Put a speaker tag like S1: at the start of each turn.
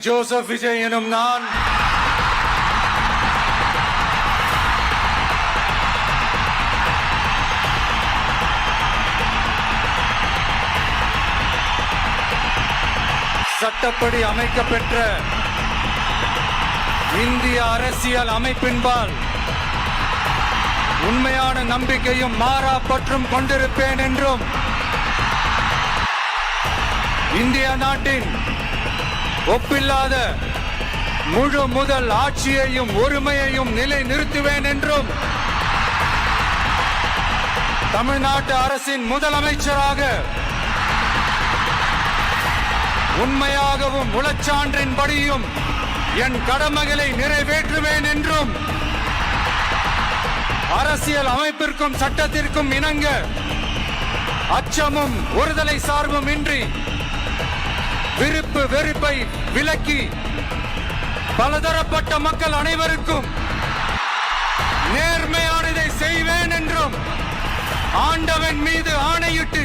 S1: Joseph Vijay எனும் நான் சட்டப்படி அமைக்கப்பெற்ற இந்திய அரசியல் அமைப்பின்பால் உண்மையான நம்பிக்கையும் மாறா பற்றும் கொண்டிருப்பேன் என்றும் இந்திய நாட்டின் ஒப்பில்லாத முழு முதல் ஆட்சியையும் ஒருமையையும் நிலை நிறுத்துவேன் என்றும் தமிழ்நாட்டு அரசின் முதலமைச்சராக உண்மையாகவும் உளச்சான்றின்படியும் என் கடமைகளை நிறைவேற்றுவேன் என்றும் அரசியல் அமைப்பிற்கும் சட்டத்திற்கும் இணங்க அச்சமும் ஒருதலை சார்பும் இன்றி விருப்பு வெறுப்பை விலக்கி பலதரப்பட்ட மக்கள் அனைவருக்கும் நேர்மையானதை செய்வேன் என்றும் ஆண்டவன் மீது ஆணையிட்டு